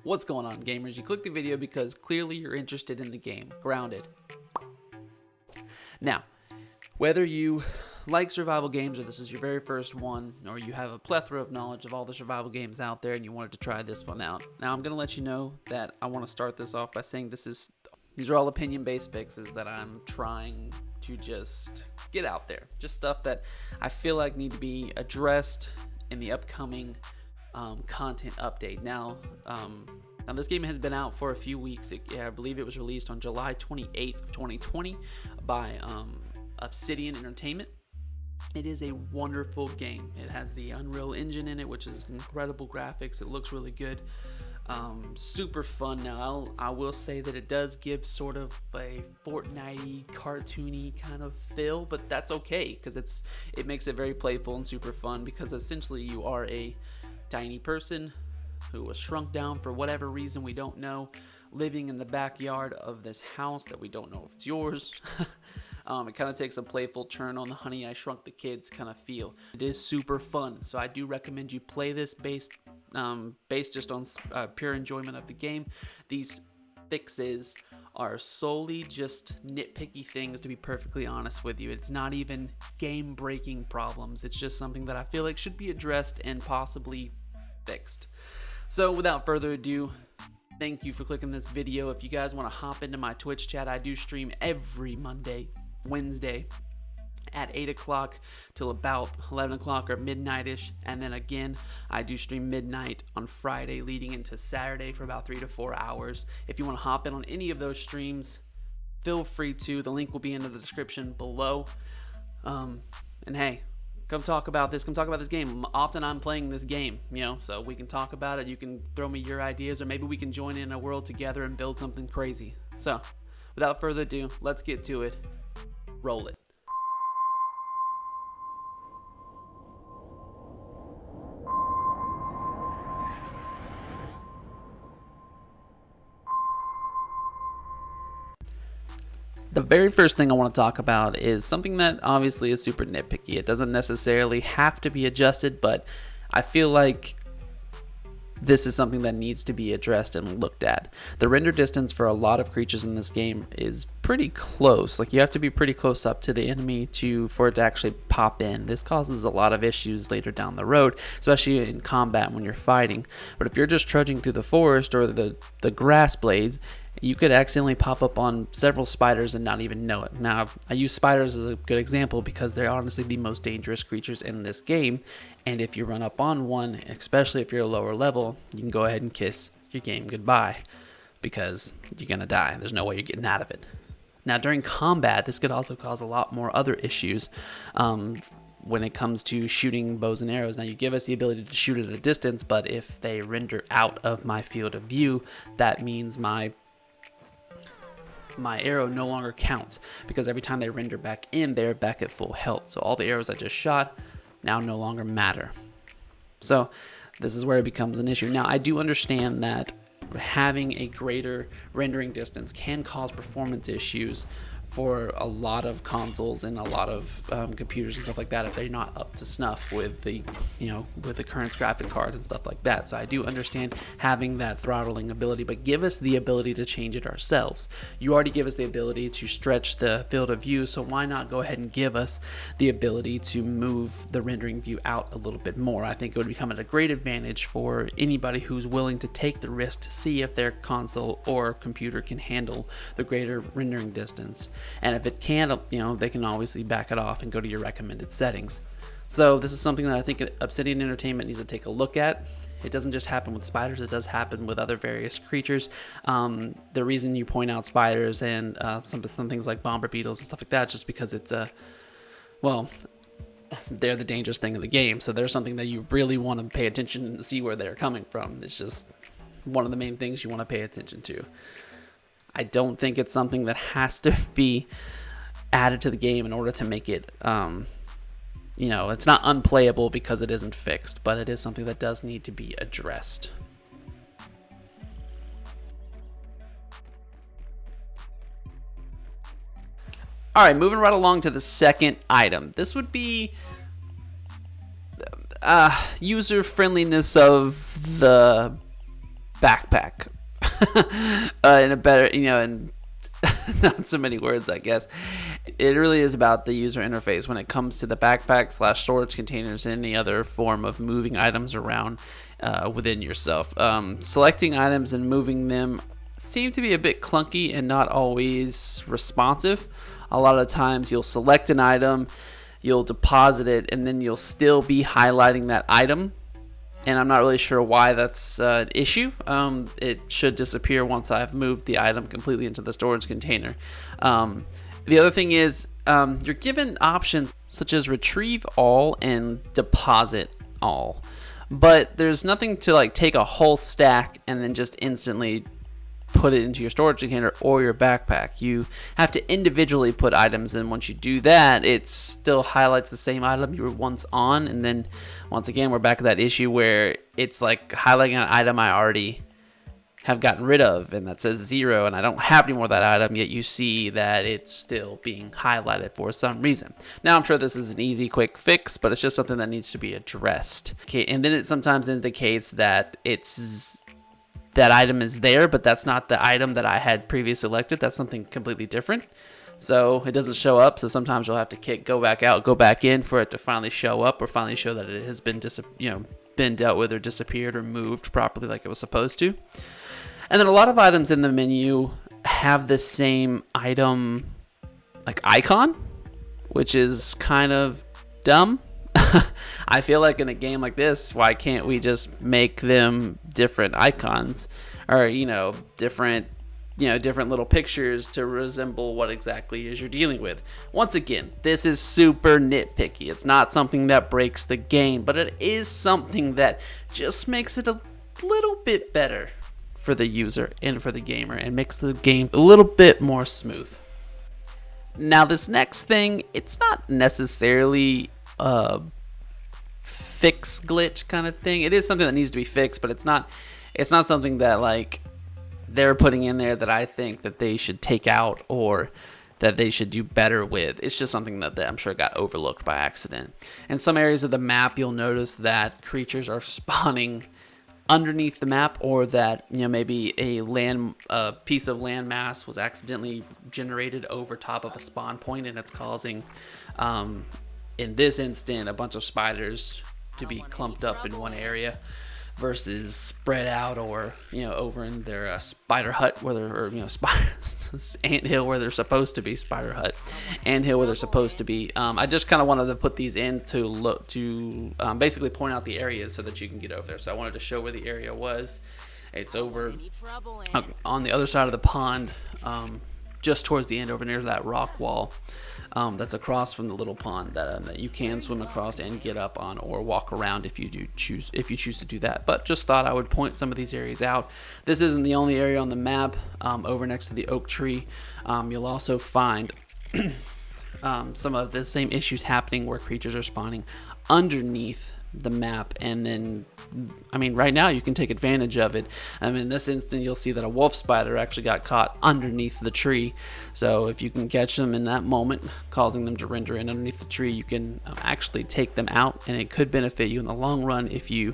What's going on, gamers? You clicked the video because clearly you're interested in the game, Grounded. Now, whether you like survival games or this is your very first one, or you have a plethora of knowledge of all the survival games out there and you wanted to try this one out. Now, I'm going to let you know that I want to start this off by saying these are all opinion-based fixes that I'm trying to just get out there. Just stuff that I feel like need to be addressed in the upcoming content update. Now this game has been out for a few weeks. I believe it was released on July 28th of 2020 by Obsidian Entertainment. It is a wonderful game. It has the Unreal Engine in it, which is incredible graphics. It looks really good. Super fun. Now I will say that it does give sort of a Fortnite-y, cartoony kind of feel, but that's okay because it makes it very playful and super fun, because essentially you are a tiny person who was shrunk down for whatever reason we don't know, living in the backyard of this house that we don't know if it's yours. It kind of takes a playful turn on the Honey I Shrunk the Kids kind of feel. It is super fun, so I do recommend you play this based just on pure enjoyment of the game. These fixes are solely just nitpicky things, to be perfectly honest with you. It's not even game-breaking problems. It's just something that I feel like should be addressed and possibly fixed. So without further ado, thank you for clicking this video. If you guys want to hop into my Twitch chat, I do stream every Monday, Wednesday at 8 o'clock till about 11 o'clock or midnight-ish, and then again I do stream midnight on Friday leading into Saturday for about 3 to 4 hours. If you want to hop in on any of those streams, feel free to. The link will be in the description below. And hey, come talk about this game. Often I'm playing this game, so we can talk about it. You can throw me your ideas, or maybe we can join in a world together and build something crazy. So without further ado, let's get to it. Roll it. The very first thing I want to talk about is something that obviously is super nitpicky. It doesn't necessarily have to be adjusted, but I feel like this is something that needs to be addressed and looked at. The render distance for a lot of creatures in this game is pretty close. Like, you have to be pretty close up to the enemy for it to actually pop in. This causes a lot of issues later down the road, especially in combat when you're fighting. But if you're just trudging through the forest or the grass blades, you could accidentally pop up on several spiders and not even know it. Now, I use spiders as a good example because they're honestly the most dangerous creatures in this game, and if you run up on one, especially if you're a lower level, you can go ahead and kiss your game goodbye, because you're gonna die. There's no way you're getting out of it. Now, during combat, this could also cause a lot more other issues when it comes to shooting bows and arrows. Now, you give us the ability to shoot at a distance, but if they render out of my field of view, that means my arrow no longer counts, because every time they render back in, they're back at full health. So all the arrows I just shot now no longer matter. So this is where it becomes an issue. Now, I do understand that having a greater rendering distance can cause performance issues for a lot of consoles and a lot of computers and stuff like that if they're not up to snuff with the current graphic cards and stuff like that. So I do understand having that throttling ability, but give us the ability to change it ourselves. You already give us the ability to stretch the field of view, so why not go ahead and give us the ability to move the rendering view out a little bit more? I think it would become a great advantage for anybody who's willing to take the risk to see if their console or computer can handle the greater rendering distance. And if it can't, they can obviously back it off and go to your recommended settings. So this is something that I think Obsidian Entertainment needs to take a look at. It doesn't just happen with spiders, it does happen with other various creatures. The reason you point out spiders and some things like bomber beetles and stuff like that, just because it's they're the dangerous thing in the game. So there's something that you really want to pay attention and see where they're coming from. It's just one of the main things you want to pay attention to. I don't think it's something that has to be added to the game in order to make it, it's not unplayable because it isn't fixed, but it is something that does need to be addressed. All right, moving right along to the second item. This would be user friendliness of the backpack. In a better, in not so many words, I guess. It really is about the user interface when it comes to the backpack / storage containers and any other form of moving items around within yourself. Selecting items and moving them seem to be a bit clunky and not always responsive. A lot of times you'll select an item, you'll deposit it, and then you'll still be highlighting that item. And I'm not really sure why that's an issue. It should disappear once I've moved the item completely into the storage container. The other thing is you're given options such as retrieve all and deposit all. But there's nothing to like take a whole stack and then just instantly put it into your storage container or your backpack. You have to individually put items in. Once you do that, it still highlights the same item you were once on, and then once again we're back to that issue where it's like highlighting an item I already have gotten rid of and that says 0 and I don't have any more of that item, yet you see that it's still being highlighted for some reason. Now I'm sure this is an easy quick fix, but it's just something that needs to be addressed. Okay, and then it sometimes indicates that that item is there, but that's not the item that I had previously selected. That's something completely different. So it doesn't show up. So sometimes you'll have to go back out, go back in for it to finally show up or finally show that it has been been dealt with or disappeared or moved properly like it was supposed to. And then a lot of items in the menu have the same item like icon, which is kind of dumb. I feel like in a game like this, why can't we just make them different icons or, different little pictures to resemble what exactly is you're dealing with. Once again, this is super nitpicky. It's not something that breaks the game, but it is something that just makes it a little bit better for the user and for the gamer and makes the game a little bit more smooth. Now, this next thing, it's not necessarily fix glitch kind of thing. It is something that needs to be fixed, but it's not something that like they're putting in there that I think that they should take out or that they should do better with. It's just something that I'm sure got overlooked by accident. In some areas of the map, you'll notice that creatures are spawning underneath the map, or that maybe a piece of land mass was accidentally generated over top of a spawn point, and it's causing in this instant a bunch of spiders to be clumped up in one area versus spread out or over in their spider hut where they're ant hill where they're supposed to be, spider hut, ant hill where they're supposed to be. I just kind of wanted to put these in to basically point out the areas so that you can get over there. So I wanted to show where the area was. It's over on the other side of the pond, just towards the end over near that rock wall. That's across from the little pond that you can swim across and get up on or walk around if you choose to do that. But just thought I would point some of these areas out. This isn't the only area on the map. Over next to the oak tree, you'll also find some of the same issues happening where creatures are spawning underneath the map, and then right now you can take advantage of it. In this instant you'll see that a wolf spider actually got caught underneath the tree, so if you can catch them in that moment, causing them to render in underneath the tree, you can actually take them out, and it could benefit you in the long run if you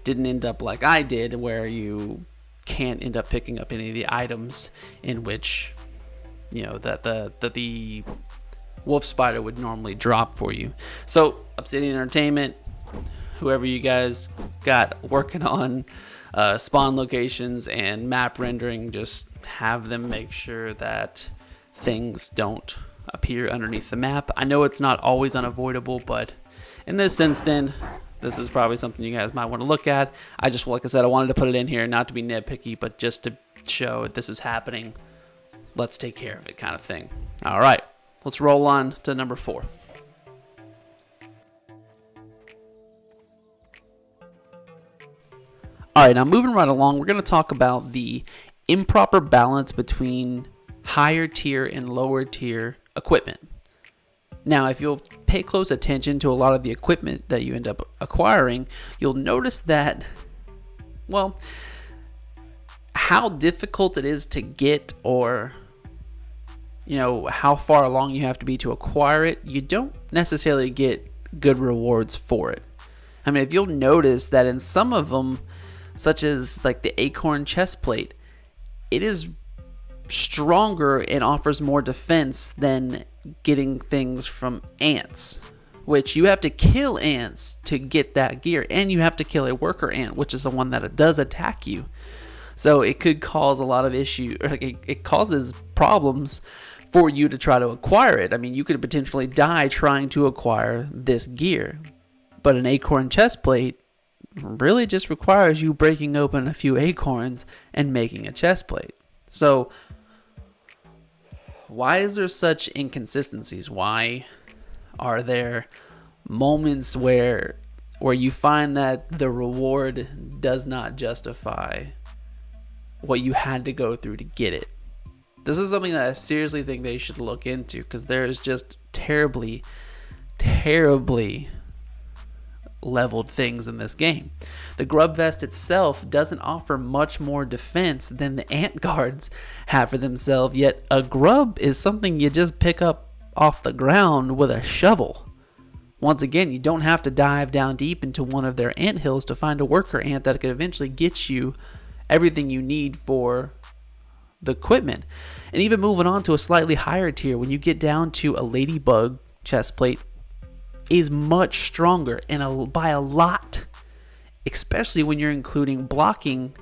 didn't end up like I did, where you can't end up picking up any of the items in which that the wolf spider would normally drop for you. So Obsidian Entertainment, whoever you guys got working on spawn locations and map rendering, just have them make sure that things don't appear underneath the map. I know it's not always unavoidable, but in this instant, this is probably something you guys might want to look at. Like I said, I wanted to put it in here, not to be nitpicky, but just to show that this is happening. Let's take care of it kind of thing. All right, let's roll on to number 4. All right, now moving right along, we're going to talk about the improper balance between higher tier and lower tier equipment. Now, if you'll pay close attention to a lot of the equipment that you end up acquiring, you'll notice that, how difficult it is to get, or how far along you have to be to acquire it, you don't necessarily get good rewards for it. If you'll notice that in some of them, such as like the acorn chest plate. It is stronger and offers more defense than getting things from ants, which you have to kill ants to get that gear, and you have to kill a worker ant, which is the one that does attack you. So it could cause a lot of issues. It causes problems for you to try to acquire it. I mean, you could potentially die trying to acquire this gear, but an acorn chest plate really just requires you breaking open a few acorns and making a chest plate. So why is there such inconsistencies? Why are there moments where you find that the reward does not justify what you had to go through to get it? This is something that I seriously think they should look into, because there is just terribly leveled things in this game. The grub vest itself doesn't offer much more defense than the ant guards have for themselves, yet a grub is something you just pick up off the ground with a shovel. Once again, you don't have to dive down deep into one of their ant hills to find a worker ant that could eventually get you everything you need for the equipment. And even moving on to a slightly higher tier, when you get down to a ladybug chest plate, is much stronger and by a lot, especially when you're including blocking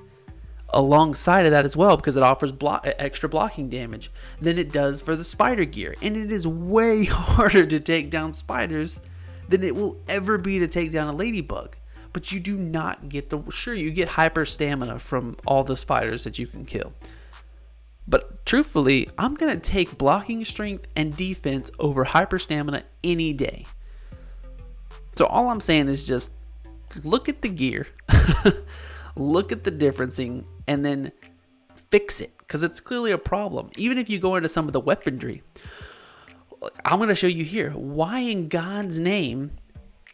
alongside of that as well, because it offers extra blocking damage than it does for the spider gear. And it is way harder to take down spiders than it will ever be to take down a ladybug. But you do not get you get hyper stamina from all the spiders that you can kill. But truthfully, I'm going to take blocking strength and defense over hyper stamina any day. So all I'm saying is just look at the gear, look at the differencing, and then fix it, because it's clearly a problem. Even if you go into some of the weaponry, I'm going to show you here. Why in God's name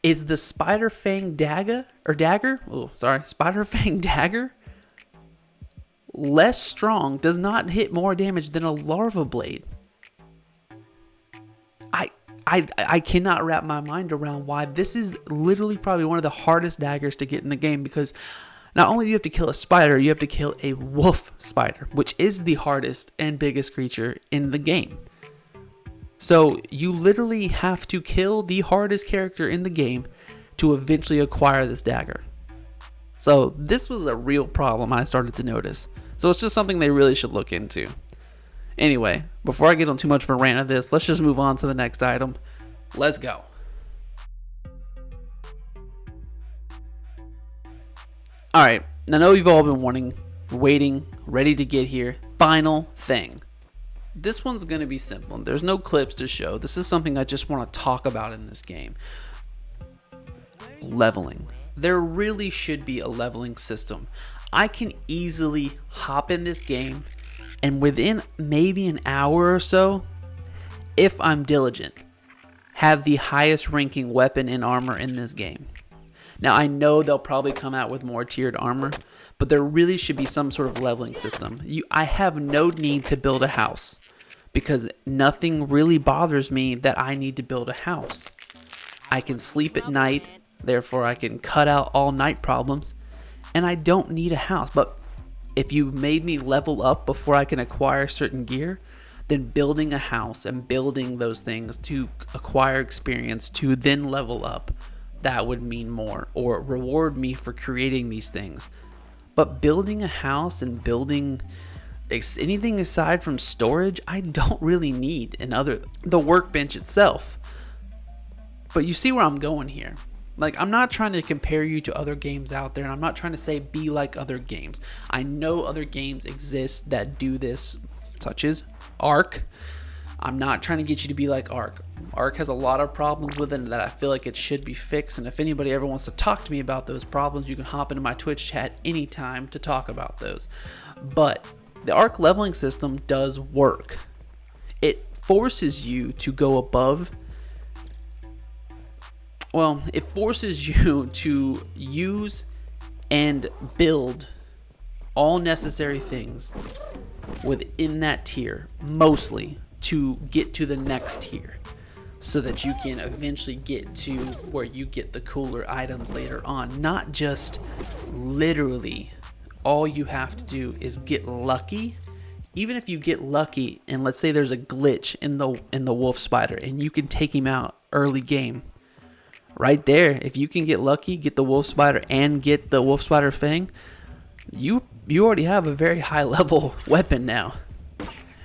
is the Spider Fang dagger, Spider Fang dagger less strong, does not hit more damage than a larva blade? I cannot wrap my mind around why this is literally probably one of the hardest daggers to get in the game, because not only do you have to kill a spider, you have to kill a wolf spider, which is the hardest and biggest creature in the game. So you literally have to kill the hardest character in the game to eventually acquire this dagger. So this was a real problem I started to notice. So it's just something they really should look into. Anyway, before I get on too much of a rant of this, let's just move on to the next item. Let's go. Alright, I know you've all been waiting, ready to get here. Final thing. This one's going to be simple. There's no clips to show. This is something I just want to talk about in this game. Leveling. There really should be a leveling system. I can easily hop in this game, and within maybe an hour or so, if I'm diligent, have the highest ranking weapon and armor in this game. Now I know they'll probably come out with more tiered armor, but there really should be some sort of leveling system. I have no need to build a house, because nothing really bothers me that I need to build a house. I can sleep at night, therefore I can cut out all night problems, and I don't need a house. But if you made me level up before I can acquire certain gear, then building a house and building those things to acquire experience to then level up, that would mean more, or reward me for creating these things. But building a house and building anything aside from storage, I don't really need the workbench itself. But you see where I'm going here. Like, I'm not trying to compare you to other games out there, and I'm not trying to say be like other games. I know other games exist that do this, such as Ark. I'm not trying to get you to be like Ark. Ark has a lot of problems with it that I feel like it should be fixed, and if anybody ever wants to talk to me about those problems, you can hop into my Twitch chat anytime to talk about those. But the Ark leveling system does work. It forces you to go above. Well, it forces you to use and build all necessary things within that tier, mostly, to get to the next tier. so that you can eventually get to where you get the cooler items later on. Not just literally all you have to do is get lucky. Even if you get lucky and let's say there's a glitch in the wolf spider and you can take him out early game, right there, if you can get lucky, get the wolf spider and get the wolf spider fang, you already have a very high level weapon now.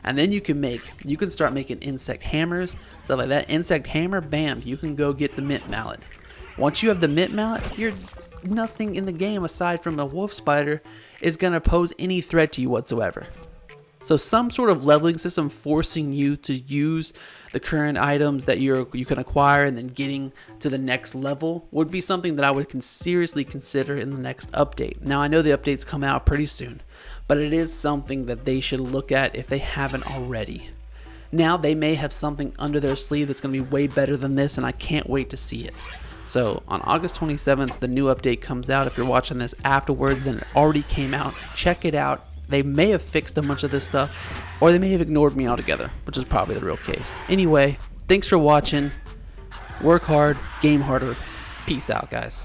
And then you can start making insect hammers, stuff like that. Insect hammer, bam, you can go get the mint mallet. Once you have the mint mallet, you're nothing in the game aside from a wolf spider is going to pose any threat to you whatsoever. So some sort of leveling system forcing you to use the current items that you can acquire and then getting to the next level would be something that I would seriously consider in the next update. Now I know the updates come out pretty soon, but it is something that they should look at if they haven't already. Now they may have something under their sleeve that's going to be way better than this, and I can't wait to see it. So on August 27th, the new update comes out. If you're watching this afterward, then it already came out. Check it out. They may have fixed a bunch of this stuff, or they may have ignored me altogether, which is probably the real case. Anyway, thanks for watching. Work hard, game harder. Peace out, guys.